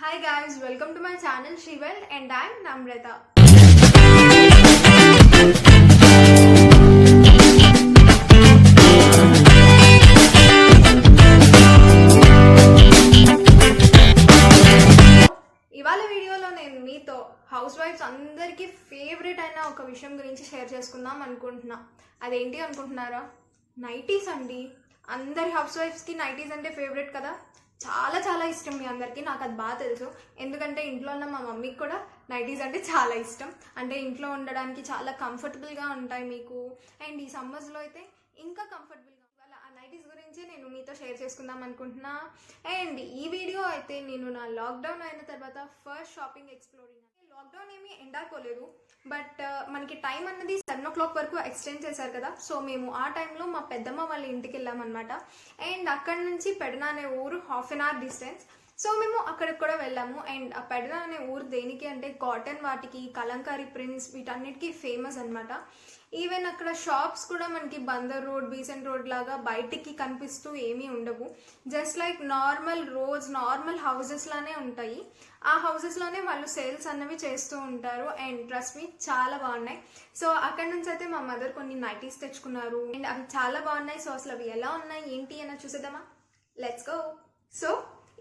Hi guys, welcome to my channel Shrivel and I'm Namrata. ఇవాళ వీడియోలో నేను మీతో హౌస్ వైఫ్స్ అందరికీ ఫేవరెట్ అయిన ఒక విషయం గురించి షేర్ చేసుకుందాం అనుకుంటున్నా. అదేంటి అనుకుంటున్నారా? నైటీస్ అండి. అందరి హౌస్ వైఫ్స్కి నైటీస్ అంటే ఫేవరెట్ కదా. చాలా చాలా ఇష్టం మీ అందరికీ. నాకు అది బాగా తెలుసు, ఎందుకంటే ఇంట్లో ఉన్న మా మమ్మీకి కూడా నైటీస్ అంటే చాలా ఇష్టం. అంటే ఇంట్లో ఉండడానికి చాలా కంఫర్టబుల్గా ఉంటాయి మీకు, అండ్ ఈ సమ్మర్స్లో అయితే ఇంకా కంఫర్టబుల్గా. వాళ్ళ ఆ నైటీస్ గురించి నేను మీతో షేర్ చేసుకుందాం అనుకుంటున్నా. అండ్ ఈ వీడియో అయితే నేను నా లాక్డౌన్ అయిన తర్వాత ఫస్ట్ షాపింగ్ ఎక్స్ప్లోరింగ్. లాక్డౌన్ ఏమీ ఎండాకోలేదు, బట్ మనకి టైం అన్నది 7 o'clock వరకు ఎక్స్టెండ్ చేశారు కదా. సో మేము ఆ టైంలో మా పెద్దమ్మ వాళ్ళ ఇంటికి వెళ్ళామన్నమాట. అండ్ అక్కడ నుంచి పెడన అనే ఊరు 1/2 hour డిస్టెన్స్. సో మేము అక్కడికి కూడా వెళ్ళాము. అండ్ ఆ పెడన అనే ఊరు దేనికి అంటే కాటన్ వాటికి, కలంకారీ ప్రింట్స్ వీటన్నిటికీ ఫేమస్ అనమాట. ఈవెన్ అక్కడ షాప్స్ కూడా మనకి బందర్ రోడ్, బీసెంట్ రోడ్ లాగా బయటికి కనిపిస్తూ ఏమీ ఉండవు. Just like normal roads, normal houses లానే ఉంటాయి. ఆ హౌసెస్లోనే వాళ్ళు సేల్స్ అన్నవి చేస్తూ ఉంటారు. అండ్ ట్రస్ట్ మీ, చాలా బాగున్నాయి. సో అక్కడ నుంచి అయితే మా మదర్ కొన్ని నైటీస్ తెచ్చుకున్నారు అండ్ అవి చాలా బాగున్నాయి. సో అసలు అవి ఎలా ఉన్నాయి ఏంటి అని చూసేద్దామా? Let's go. సో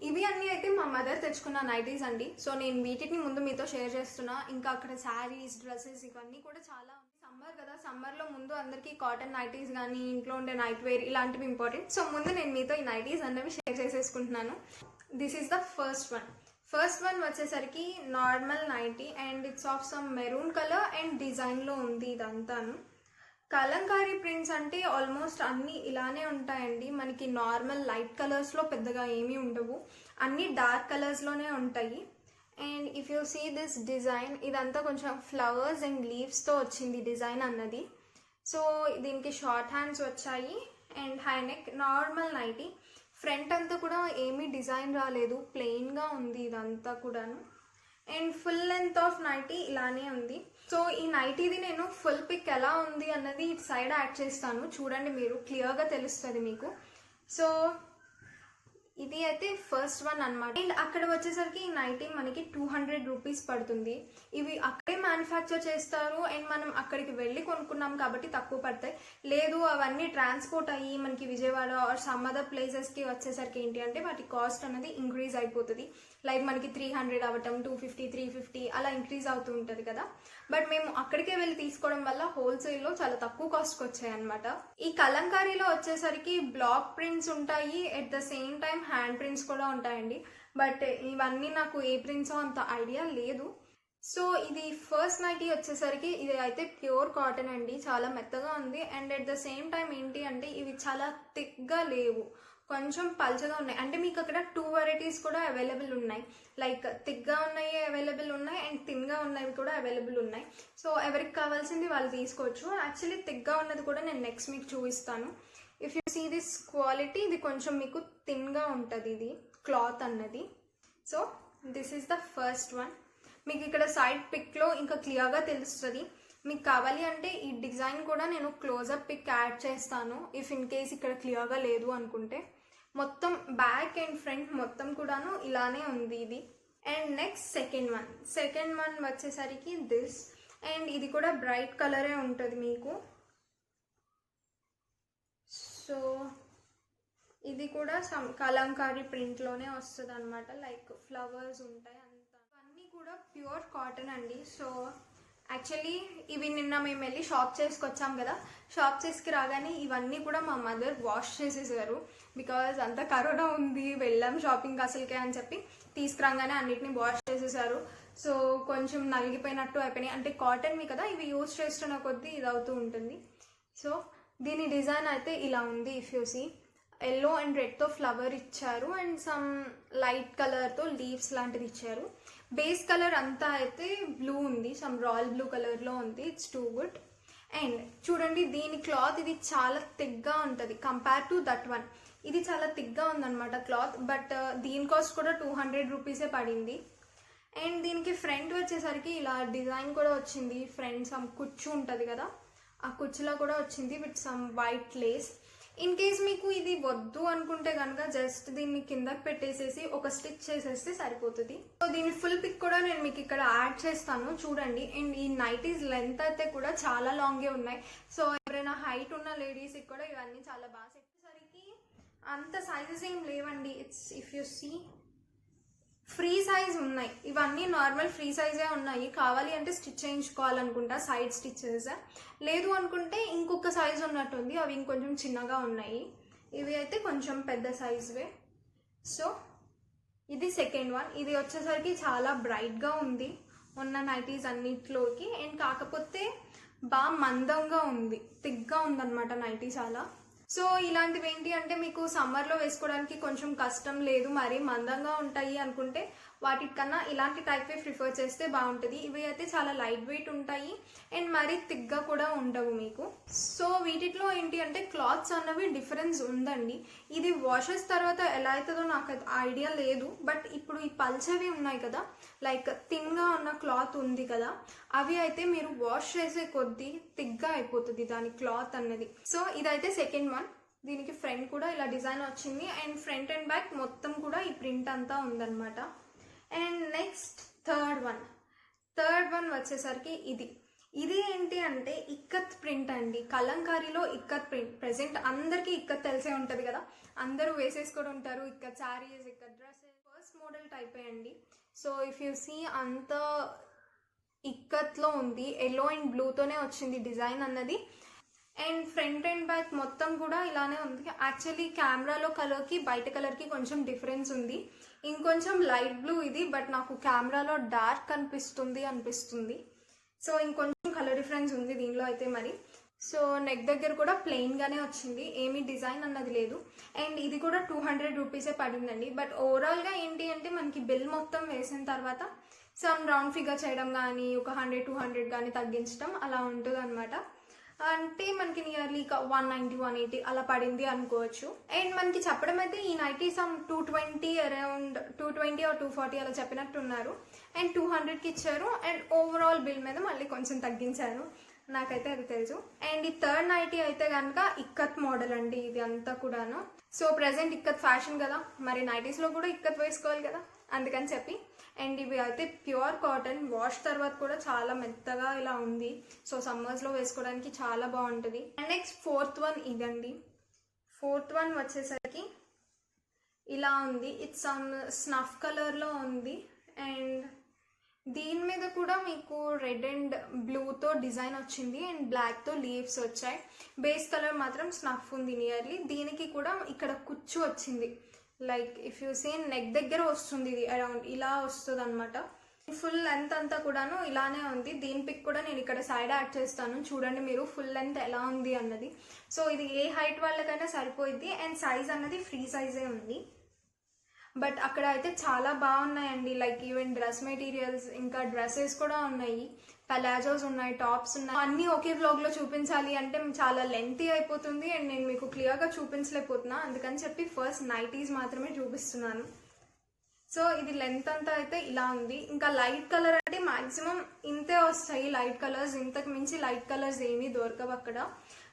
ఇవి అన్నీ అయితే మా మదర్ తెచ్చుకున్న నైటీస్ అండి. సో నేను వీటిని ముందు మీతో షేర్ చేస్తున్నా. ఇంకా అక్కడ శారీస్, డ్రెస్సెస్ ఇవన్నీ కూడా చాలా. సమ్మర్ కదా, సమ్మర్లో ముందు అందరికీ కాటన్ నైటీస్ కానీ ఇంట్లో ఉండే నైట్ వేర్ ఇలాంటివి ఇంపార్టెంట్. సో ముందు నేను మీతో ఈ నైటీస్ అన్నవి షేర్ చేసేసుకుంటున్నాను. This is the first one వచ్చేసరికి normal nighty and it's of some maroon colour and డిజైన్లో ఉంది. ఇదంతాను కలంకారీ ప్రింట్స్ అంటే ఆల్మోస్ట్ అన్నీ ఇలానే ఉంటాయండి. మనకి నార్మల్ లైట్ కలర్స్లో పెద్దగా ఏమీ ఉండవు, అన్నీ డార్క్ కలర్స్లోనే ఉంటాయి. And if you see this design, ఇదంతా కొంచెం ఫ్లవర్స్ అండ్ లీవ్స్తో వచ్చింది డిజైన్ అన్నది. సో దీనికి షార్ట్ హ్యాండ్స్ వచ్చాయి and high neck. Normal nighty, front అంతా కూడా ఏమీ డిజైన్ రాలేదు, ప్లెయిన్గా ఉంది ఇదంతా కూడాను. And full length of nighty ఇలానే ఉంది. సో ఈ నైటీది నేను ఫుల్ పిక్ ఎలా ఉంది అన్నది ఇటు సైడ్ యాడ్ చేస్తాను, చూడండి, మీరు క్లియర్గా తెలుస్తుంది మీకు. సో ఇది అయితే ఫస్ట్ వన్ అనమాట. అండ్ అక్కడ వచ్చేసరికి ఈ నైటీ మనకి 200 రూపీస్ పడుతుంది. ఇవి అక్కడే మ్యానుఫ్యాక్చర్ చేస్తారు అండ్ మనం అక్కడికి వెళ్ళి కొనుక్కున్నాం కాబట్టి తక్కువ పడతాయి. లేదు అవన్నీ ట్రాన్స్పోర్ట్ అయ్యి మనకి విజయవాడ ఆర్ సమ్ అదర్ ప్లేసెస్కి వచ్చేసరికి ఏంటి అంటే వాటి కాస్ట్ అనేది ఇంక్రీజ్ అయిపోతుంది. లైక్ మనకి 300 అవ్వటం, 250, 350 అలా ఇంక్రీజ్ అవుతూ ఉంటుంది కదా. బట్ మేము అక్కడికే వెళ్ళి తీసుకోవడం వల్ల హోల్సేల్లో చాలా తక్కువ కాస్ట్కి వచ్చాయి అనమాట. ఈ కలంకారీలో వచ్చేసరికి బ్లాక్ ప్రింట్స్ ఉంటాయి, at the same time hand prints కూడా ఉంటాయండి. బట్ ఇవన్నీ నాకు ఏ ప్రింట్సో అంత ఐడియా లేదు. సో ఇది ఫస్ట్ నైటీ వచ్చేసరికి ఇది అయితే ప్యూర్ కాటన్ అండి, చాలా మెత్తగా ఉంది. And at the same time ఏంటి అంటే ఇవి చాలా థిక్గా లేవు, కొంచెం పల్చగా ఉన్నాయి. అంటే మీకు అక్కడ 2 వెరైటీస్ కూడా అవైలబుల్ ఉన్నాయి. లైక్ థిక్గా ఉన్నాయి అవైలబుల్ ఉన్నాయి అండ్ థిన్గా ఉన్నవి కూడా అవైలబుల్ ఉన్నాయి. సో ఎవరికి కావాల్సింది వాళ్ళు తీసుకోవచ్చు. యాక్చువల్లీ థిక్గా ఉన్నది కూడా నేను నెక్స్ట్ మీకు చూపిస్తాను. If you see this quality, ఇది కొంచెం మీకు థిన్గా ఉంటుంది ఇది క్లాత్ అన్నది. So this is the first one. మీకు ఇక్కడ సైడ్ పిక్లో ఇంకా క్లియర్గా తెలుస్తుంది. మీకు కావాలి అంటే ఈ డిజైన్ కూడా నేను క్లోజప్ పిక్ యాడ్ చేస్తాను, ఇఫ్ ఇన్ కేస్ ఇక్కడ క్లియర్గా లేదు అనుకుంటే. మొత్తం బ్యాక్ అండ్ ఫ్రంట్ మొత్తం కూడాను ఇలానే ఉంది ఇది. అండ్ నెక్స్ట్ సెకండ్ వన్ వచ్చేసరికి దిస్. అండ్ ఇది కూడా బ్రైట్ కలరే ఉంటుంది మీకు. సో ఇది కూడా సమ్ కలంకారీ ప్రింట్లోనే వస్తుంది అనమాట. లైక్ ఫ్లవర్స్ ఉంటాయి అంతా. అన్నీ కూడా ప్యూర్ కాటన్ అండి. సో యాక్చువల్లీ ఇవి నిన్న మేము వెళ్ళి షాప్ చేసుకొచ్చాం కదా, షాప్ చేసుకు రాగానే ఇవన్నీ కూడా మా మదర్ వాష్ చేసేసారు. బికాజ్ అంతా కరోనా ఉంది, వెళ్ళాం షాపింగ్ అసలుకే అని చెప్పి తీసుకురాగానే అన్నిటిని వాష్ చేసేసారు. సో కొంచెం నలిగిపోయినట్టు అయిపోయినాయి. అంటే కాటన్వి కదా, ఇవి యూజ్ చేస్తున్న కొద్దీ ఇది అవుతూ ఉంటుంది. సో దీని డిజైన్ అయితే ఇలా ఉంది. If you see, yellow and రెడ్తో ఫ్లవర్ ఇచ్చారు అండ్ సమ్ లైట్ కలర్తో లీవ్స్ లాంటిది ఇచ్చారు. బేస్ కలర్ అంతా అయితే బ్లూ ఉంది, సమ్ రాయల్ బ్లూ కలర్లో ఉంది. It's too good. అండ్ చూడండి దీని క్లాత్ ఇది చాలా థిక్గా ఉంటుంది కంపేర్ టు దట్ వన్. ఇది చాలా థిక్గా ఉందన్నమాట క్లాత్. బట్ దీని కాస్ట్ కూడా 200 రూపీసే పడింది. అండ్ దీనికి ఫ్రంట్ వచ్చేసరికి ఇలా డిజైన్ కూడా వచ్చింది. ఫ్రంట్ సమ్ కుచ్చు ఉంటుంది కదా, ఆ కుచ్చులో కూడా వచ్చింది with some white Lay's. In case మీకు ఇది వద్దు అనుకుంటే కనుక జస్ట్ దీన్ని కిందకి పెట్టేసేసి ఒక స్టిచ్ చేసేస్తే సరిపోతుంది. సో దీని ఫుల్ పిక్ కూడా నేను మీకు ఇక్కడ యాడ్ చేస్తాను చూడండి. అండ్ ఈ నైటీస్ లెంత్ అయితే కూడా చాలా లాంగే ఉన్నాయి. సో ఎవరైనా హైట్ ఉన్న లేడీస్కి కూడా ఇవన్నీ చాలా బాగా సెట్సరికి అంత సైజెస్ ఏం లేవండి. It's if you see free size ఉన్నాయి, ఇవన్నీ నార్మల్ ఫ్రీ సైజే ఉన్నాయి. కావాలి అంటే స్టిచ్ చేయించుకోవాలనుకుంటా సైడ్ స్టిచ్చెస్, లేదు అనుకుంటే ఇంకొక సైజ్ ఉన్నట్టుంది, అవి ఇంకొంచెం చిన్నగా ఉన్నాయి. ఇవి అయితే కొంచెం పెద్ద సైజువే. సో ఇది సెకండ్ వన్. ఇది వచ్చేసరికి చాలా బ్రైట్గా ఉంది ఉన్న నైటీస్ అన్నిట్లోకి. అండ్ కాకపోతే బాగా మందంగా ఉంది, థిక్గా ఉందన్నమాట నైటీ చాలా. సో ఇలాంటివి ఏంటి అంటే మీకు సమ్మర్లో వేసుకోవడానికి కొంచెం కష్టం, లేదు మరి మందంగా ఉంటాయి అనుకుంటే వాటికన్నా ఇలాంటి టైప్వే ప్రిఫర్ చేస్తే బాగుంటుంది. ఇవి అయితే చాలా లైట్ వెయిట్ ఉంటాయి అండ్ మరీ థిక్గా కూడా ఉండవు మీకు. సో వీటిలో ఏంటి అంటే క్లాత్స్ అన్నవి డిఫరెన్స్ ఉందండి. ఇది వాషెస్ తర్వాత ఎలా అవుతుందో నాకు ఐడియా లేదు, బట్ ఇప్పుడు ఈ పల్చవి ఉన్నాయి కదా, లైక్ థిన్గా ఉన్న క్లాత్ ఉంది కదా, అవి అయితే మీరు వాష్ చేసే కొద్దీ థిక్గా అయిపోతుంది దాని క్లాత్ అన్నది. సో ఇదైతే సెకండ్ వన్. దీనికి ఫ్రంట్ కూడా ఇలా డిజైన్ వచ్చింది అండ్ ఫ్రంట్ అండ్ బ్యాక్ మొత్తం కూడా ఈ ప్రింట్ అంతా ఉందన్నమాట. అండ్ నెక్స్ట్ థర్డ్ వన్ వచ్చేసరికి ఇది ఏంటి అంటే ఇక్కత్ ప్రింట్ అండి. కలంకారీలో ఇక్కత్ ప్రింట్ ప్రెసెంట్ అందరికీ ఇక్కత్ తెలిసే ఉంటుంది కదా, అందరూ వేసేసుకొని ఉంటారు ikat saris, ikat dresses. First model టైపే అండి. సో ఇఫ్ యూ సీ అంత ఇక్కత్లో ఉంది, ఎల్లో అండ్ బ్లూతోనే వచ్చింది డిజైన్ అన్నది. అండ్ ఫ్రంట్ అండ్ బ్యాక్ మొత్తం కూడా ఇలానే ఉంది. యాక్చువల్లీ కెమెరాలో కలర్కి బయట కలర్కి కొంచెం డిఫరెన్స్ ఉంది. ఇంకొంచెం లైట్ బ్లూ ఇది, బట్ నాకు కెమెరాలో డార్క్ అనిపిస్తుంది. సో ఇంకొంచెం కలర్ డిఫరెన్స్ ఉంది దీనిలో అయితే మరి. సో నెక్ దగ్గర కూడా ప్లెయిన్గానే వచ్చింది, ఏమీ డిజైన్ అన్నది లేదు. అండ్ ఇది కూడా 200 రూపీసే పడిందండి. బట్ ఓవరాల్గా ఏంటి అంటే మనకి బిల్ మొత్తం వేసిన తర్వాత సమ్ రౌండ్ ఫిగర్ చేయడం కానీ ఒక 100-200 కానీ తగ్గించడం అలా ఉంటుంది అనమాట. అంటే మనకి నియర్లీ 190-180 అలా పడింది అనుకోవచ్చు. అండ్ మనకి చెప్పడం అయితే ఈ నైటీ సమ్ 220 అరౌండ్ 220 or 240 అలా చెప్పినట్టున్నారు. అండ్ 200కి ఇచ్చారు. అండ్ ఓవరాల్ బిల్ మీద మళ్ళీ కొంచెం తగ్గించారు, నాకైతే అది తెలుసు. అండ్ ఈ థర్డ్ నైటీ అయితే కనుక ఇక్కత్ మోడల్ అండి ఇది అంతా కూడాను. సో ప్రెసెంట్ ఇక్కత్ ఫ్యాషన్ కదా, మరి నైటీస్లో కూడా ఇక్కత్ వేసుకోవాలి కదా, అందుకని చెప్పి. అండ్ ఇవి అయితే ప్యూర్ కాటన్, వాష్ తర్వాత కూడా చాలా మెత్తగా ఇలా ఉంది. సో సమ్మర్స్లో వేసుకోవడానికి చాలా బాగుంటుంది. అండ్ నెక్స్ట్ ఫోర్త్ వన్ ఇదండి. ఫోర్త్ వన్ వచ్చేసరికి ఇలా ఉంది. ఇట్స్ సమ్ స్నఫ్ కలర్లో ఉంది. అండ్ దీని మీద కూడా మీకు రెడ్ అండ్ బ్లూతో డిజైన్ వచ్చింది అండ్ బ్లాక్తో లీవ్స్ వచ్చాయి. బేస్ కలర్ మాత్రం స్నఫ్ ఉంది నియర్లీ. దీనికి కూడా ఇక్కడ కుచ్చు వచ్చింది, like if you see neck దగ్గర వస్తుంది, ఇది అరౌండ్ ఇలా వస్తుంది అనమాట. ఫుల్ లెంత్ అంతా కూడాను ఇలానే ఉంది. దీని పిక్ కూడా నేను ఇక్కడ సైడ్ యాడ్ చేస్తాను, చూడండి మీరు ఫుల్ లెంత్ ఎలా ఉంది అన్నది. సో ఇది ఏ హైట్ వాళ్ళకైనా సరిపోయింది. అండ్ సైజ్ అన్నది ఫ్రీ సైజే ఉంది. బట్ అక్కడ అయితే చాలా బాగున్నాయండి, లైక్ ఈవెన్ డ్రెస్ మెటీరియల్స్, ఇంకా డ్రెస్సెస్ కూడా ఉన్నాయి, పలాజోస్ ఉన్నాయి, టాప్స్ ఉన్నాయి. అన్నీ ఒకే వ్లాగ్లో చూపించాలి అంటే చాలా లెంతీ అయిపోతుంది అండ్ నేను మీకు క్లియర్గా చూపించలేకపోతున్నా, అందుకని చెప్పి ఫస్ట్ నైటీస్ మాత్రమే చూపిస్తున్నాను. సో ఇది లెంత్ అంతా అయితే ఇలా ఉంది. ఇంకా లైట్ కలర్ అంటే మాక్సిమం ఇంతే వస్తాయి లైట్ కలర్స్, ఇంతకు మించి లైట్ కలర్స్ ఏమీ దొరకవు అక్కడ.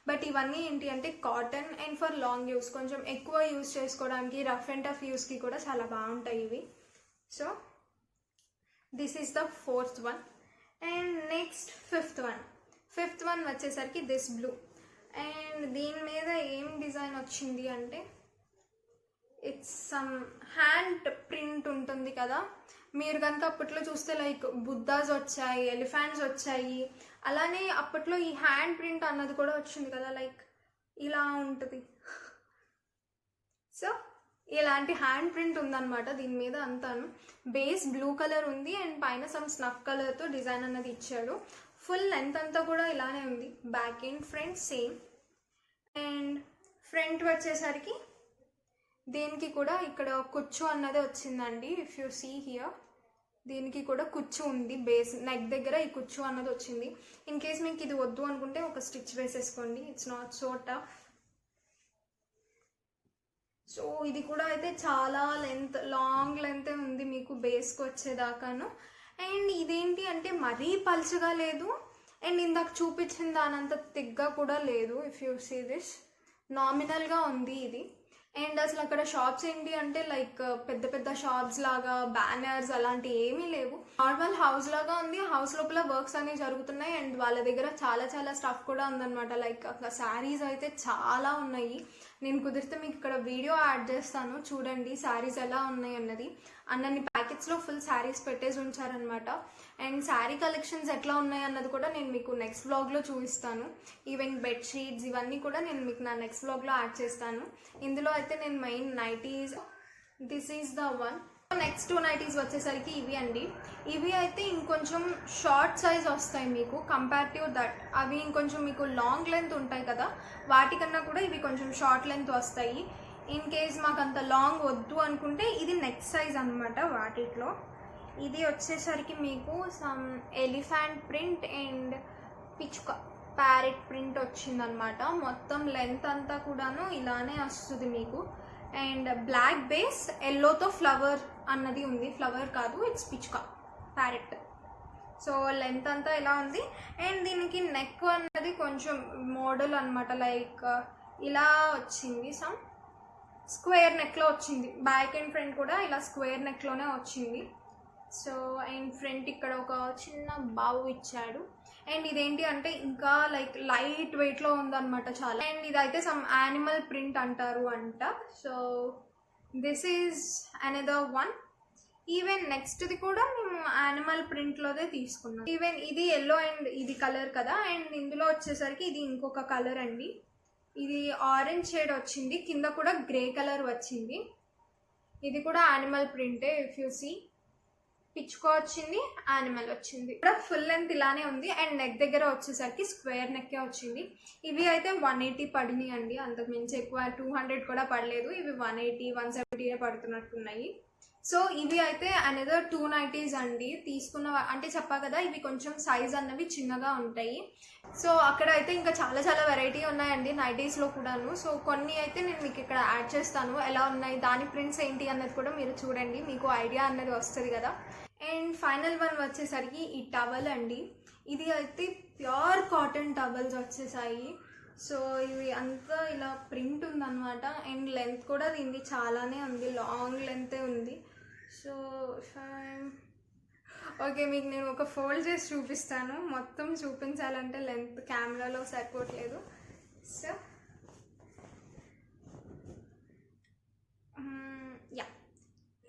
బట్ ఇవన్నీ ఏంటి అంటే cotton and for long use, కొంచెం ఎక్కువ యూస్ చేసుకోవడానికి, రఫ్ అండ్ టఫ్ యూస్కి కూడా చాలా బాగుంటాయి ఇవి. So this is the fourth one. And next fifth one వచ్చేసరికి దిస్ బ్లూ. అండ్ దీని మీద ఏం డిజైన్ వచ్చింది అంటే ఇట్స్ సమ్ హ్యాండ్ ప్రింట్ ఉంటుంది కదా, మీరు కనుక అప్పట్లో చూస్తే లైక్ బుద్ధాస్ వచ్చాయి, ఎలిఫెంట్స్ వచ్చాయి, అలానే అప్పట్లో ఈ హ్యాండ్ ప్రింట్ అన్నది కూడా వచ్చింది కదా, లైక్ ఇలా ఉంటుంది. సో ఇలాంటి హ్యాండ్ ప్రింట్ ఉందన్నమాట దీని మీద అంతాను. బేస్ బ్లూ కలర్ ఉంది అండ్ పైన సమ్ స్నఫ్ కలర్తో డిజైన్ అన్నది ఇచ్చాడు. ఫుల్ లెంత్ అంతా కూడా ఇలానే ఉంది, back and front same. And front వచ్చేసరికి దీనికి కూడా ఇక్కడ కుచ్చు అన్నది వచ్చిందండి. ఇఫ్ యూ సీ హియర్ దీనికి కూడా కుచ్చు ఉంది, బేస్ నెక్ దగ్గర ఈ కుచ్చు అన్నది వచ్చింది. ఇన్ కేస్ మీకు ఇది వద్దు అనుకుంటే ఒక స్టిచ్ వేసేసుకోండి, it's not so tough. So ఇది కూడా అయితే చాలా లాంగ్ లెంత్ ఉంది మీకు బేస్కి వచ్చేదాకాను. అండ్ ఇదేంటి అంటే మరీ పల్చగా లేదు అండ్ ఇందాక చూపించిన దానంత తిగ్గా కూడా లేదు. ఇఫ్ యూ సీ దిస్ నామినల్గా ఉంది ఇది. అండ్ అసలు అక్కడ షాప్స్ ఏంటి అంటే లైక్ పెద్ద పెద్ద షాప్స్ లాగా బ్యానర్స్ అలాంటి ఏమీ లేవు. నార్మల్ హౌస్ లాగా ఉంది. హౌస్ లోపల వర్క్స్ అనేవి జరుగుతున్నాయి. అండ్ వాళ్ళ దగ్గర చాలా చాలా స్టఫ్ కూడా ఉందన్నమాట. లైక్ అక్కడ శారీస్ అయితే చాలా ఉన్నాయి. నేను కుదిరితే మీకు ఇక్కడ వీడియో యాడ్ చేస్తాను, చూడండి శారీస్ ఎలా ఉన్నాయి అన్నది. అన్నన్ని ప్యాకెట్స్లో ఫుల్ శారీస్ పెట్టేసి ఉంచారనమాట. అండ్ శారీ కలెక్షన్స్ ఎట్లా ఉన్నాయి అన్నది కూడా నేను మీకు నెక్స్ట్ వ్లాగ్లో చూపిస్తాను. ఈవెన్ బెడ్షీట్స్ ఇవన్నీ కూడా నేను మీకు నా నెక్స్ట్ వ్లాగ్లో యాడ్ చేస్తాను. ఇందులో అయితే నేను main nighties, this is the one. Next 2 nighties వచ్చేసరికి ఇవి అండి. ఇవి అయితే ఇంకొంచెం షార్ట్ సైజ్ వస్తాయి మీకు కంపేరిటివ్ దట్. అవి ఇంకొంచెం మీకు లాంగ్ లెంత్ ఉంటాయి కదా, వాటికన్నా కూడా ఇవి కొంచెం షార్ట్ లెంత్ వస్తాయి. ఇన్ కేస్ మాకు అంత లాంగ్ వద్దు అనుకుంటే ఇది నెక్స్ట్ సైజ్ అనమాట. వాటిలో ఇది వచ్చేసరికి మీకు సమ్ ఎలిఫెంట్ ప్రింట్ అండ్ పిచ్చుక ప్యారెట్ ప్రింట్ వచ్చిందనమాట. మొత్తం లెంత్ అంతా కూడాను ఇలానే వస్తుంది మీకు. అండ్ బ్లాక్ బేస్ ఎల్లోతో ఫ్లవర్ అన్నది ఉంది. ఫ్లవర్ కాదు, ఇట్స్ పిచ్చుక ప్యారెట్. సో లెంత్ అంతా ఇలా ఉంది. అండ్ దీనికి నెక్ అన్నది కొంచెం మోడల్ అనమాట. లైక్ ఇలా వచ్చింది, సమ్ స్క్వేర్ నెక్లో వచ్చింది. బ్యాక్ అండ్ ఫ్రంట్ కూడా ఇలా స్క్వేర్ నెక్లోనే వచ్చింది. సో అండ్ ఫ్రంట్ ఇక్కడ ఒక చిన్న బావు ఇచ్చాడు. అండ్ ఇదేంటి అంటే ఇంకా లైక్ లైట్ వెయిట్లో ఉందన్నమాట చాలా. అండ్ ఇదైతే సమ్ యానిమల్ ప్రింట్ అంటారు అంట. So this is another one. Even నెక్స్ట్ది కూడా మేము యానిమల్ ప్రింట్లోదే తీసుకున్నాం. ఈవెన్ ఇది ఎల్లో అండ్ ఇది కలర్ కదా. అండ్ ఇందులో వచ్చేసరికి ఇది ఇంకొక కలర్ అండి. ఇది ఆరెంజ్ షేడ్ వచ్చింది, కింద కూడా గ్రే కలర్ వచ్చింది. ఇది కూడా యానిమల్ ప్రింటే. ఇఫ్ యూ సీ పిచ్చుకో వచ్చింది, యానిమల్ వచ్చింది. ఇక్కడ ఫుల్ లెంత్ ఇలానే ఉంది. అండ్ నెక్ దగ్గర వచ్చేసరికి స్క్వేర్ నెక్కే వచ్చింది. ఇవి అయితే 180 పడినాయి అండి, అంతకు మించి ఎక్కువ 200 కూడా పడలేదు. ఇవి 180, 170 పడుతున్నట్టున్నాయి. సో ఇవి అయితే అనదర్ 2 నైటీస్ అండి తీసుకున్న. అంటే చెప్పా కదా ఇవి కొంచెం సైజ్ అన్నవి చిన్నగా ఉంటాయి. సో అక్కడ అయితే ఇంకా చాలా చాలా వెరైటీ ఉన్నాయండి నైటీస్లో కూడాను. సో కొన్ని అయితే నేను మీకు ఇక్కడ యాడ్ చేస్తాను ఎలా ఉన్నాయి, దాని ప్రింట్స్ ఏంటి అన్నది కూడా మీరు చూడండి, మీకు ఐడియా అన్నది వస్తుంది కదా. అండ్ ఫైనల్ వన్ వచ్చేసరికి ఈ టవల్ అండి. ఇది అయితే ప్యూర్ కాటన్ టవల్స్ వచ్చేసాయి. సో ఇవి అంతా ఇలా ప్రింట్ ఉందన్నమాట. అండ్ లెంత్ కూడా దీనికి చాలానే ఉంది, లాంగ్ లెంతే ఉంది. సో ఓకే, మీకు నేను ఒక ఫోల్డ్ చేసి చూపిస్తాను. మొత్తం చూపించాలంటే లెంత్ కెమెరాలో సరిపోవట్లేదు. సో యా,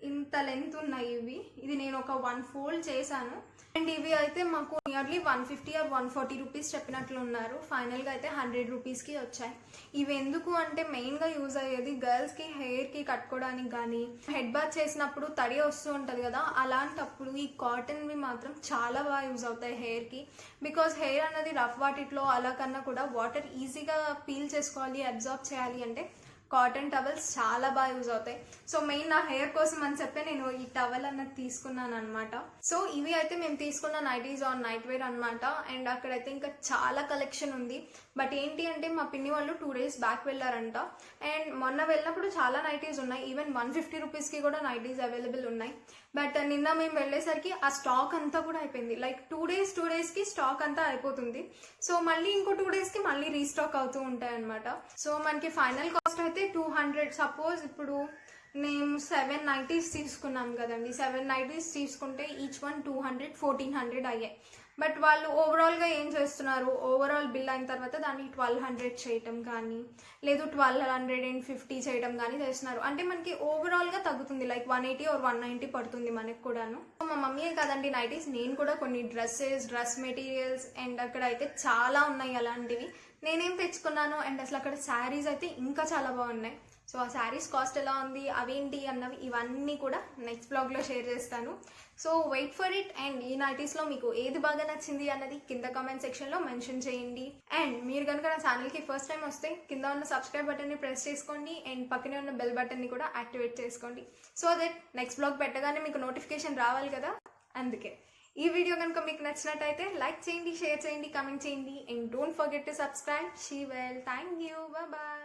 ఇంత లెంత్ ఉన్నాయి ఇవి. ఇది నేను ఒక 1 ఫోల్డ్ చేశాను. అండ్ ఇవి అయితే మాకు నియర్లీ 150 or 140 రూపీస్ చెప్పినట్లు ఉన్నారు. ఫైనల్గా అయితే 100 రూపీస్కి వచ్చాయి. ఇవి ఎందుకు అంటే మెయిన్గా యూజ్ అయ్యేది గర్ల్స్కి హెయిర్కి కట్టుకోవడానికి కానీ, హెడ్ బాత్ చేసినప్పుడు తడి వస్తూ ఉంటుంది కదా, అలాంటప్పుడు ఈ కాటన్వి మాత్రం చాలా బాగా యూజ్ అవుతాయి హెయిర్కి. బికాజ్ హెయిర్ అన్నది రఫ్ వాటిలో అలా కన్నా కూడా వాటర్ ఈజీగా పీల్ చేసుకోవాలి, అబ్జార్బ్ చేయాలి అంటే కాటన్ టవల్స్ చాలా బాగా యూజ్ అవుతాయి. సో మెయిన్ నా హెయిర్ కోసం అని చెప్పి నేను ఈ టవల్ అన్నది తీసుకున్నాను అనమాట. సో ఇవి అయితే మేము తీసుకున్న నైటీస్ ఆన్ నైట్ వేర్ అనమాట. అండ్ అక్కడైతే ఇంకా చాలా కలెక్షన్ ఉంది. బట్ ఏంటి అంటే మా పిన్ని వాళ్ళు 2 days బ్యాక్ వెళ్ళారంట. అండ్ మొన్న వెళ్ళినప్పుడు చాలా నైటీస్ ఉన్నాయి. ఈవెన్ 150 రూపీస్కి కూడా నైటీస్ అవైలబుల్ ఉన్నాయి. బట్ నిన్న మేము వెళ్ళేసరికి ఆ స్టాక్ అంతా కూడా అయిపోయింది. లైక్ 2 daysకి స్టాక్ అంతా అయిపోతుంది. సో మళ్ళీ ఇంకో 2 daysకి మళ్ళీ రీస్టాక్ అవుతూ ఉంటాయి అనమాట. సో మనకి ఫైనల్ కాస్ట్ అయితే 200. సపోజ్ ఇప్పుడు మేము 7 నైటీస్ తీసుకున్నాం కదండి, 7 నైటీస్ తీసుకుంటే ఈచ్ వన్ 200, 1400 అయ్యాయి. బట్ వాళ్ళు ఓవరాల్గా ఏం చేస్తున్నారు, ఓవరాల్ బిల్ అయిన తర్వాత దాన్ని 1200 చేయటం కానీ, లేదు 1250 చేయడం కానీ చేస్తున్నారు. అంటే మనకి ఓవరాల్గా తగ్గుతుంది, లైక్ 180 or 190 పడుతుంది మనకు కూడాను. మా మమ్మీయే కదండి నైటీస్, నేను కూడా కొన్ని డ్రెస్ మెటీరియల్స్ అండ్ అక్కడ అయితే చాలా ఉన్నాయి అలాంటివి నేనేం తెచ్చుకున్నాను. అండ్ అసలు అక్కడ శారీస్ అయితే ఇంకా చాలా బాగున్నాయి. సో ఆ శారీస్ కాస్ట్ ఎలా ఉంది, అవేంటి అన్నవి ఇవన్నీ కూడా నెక్స్ట్ బ్లాగ్లో షేర్ చేస్తాను. So wait for it. And ఈ నైటీస్లో మీకు ఏది బాగా నచ్చింది అన్నది కింద కామెంట్ సెక్షన్లో మెన్షన్ చేయండి. అండ్ మీరు కనుక నా ఛానల్కి ఫస్ట్ టైం వస్తే కింద ఉన్న సబ్స్క్రైబ్ బటన్ని ప్రెస్ చేసుకోండి. అండ్ పక్కనే ఉన్న బెల్ బటన్ని కూడా యాక్టివేట్ చేసుకోండి. సో దట్ నెక్స్ట్ బ్లాగ్ పెట్టగానే మీకు నోటిఫికేషన్ రావాలి కదా, అందుకే. ఈ వీడియో కనుక మీకు నచ్చినట్టయితే లైక్ చేయండి, షేర్ చేయండి, కామెంట్ చేయండి. And don't forget to subscribe. She well, thank you, bye.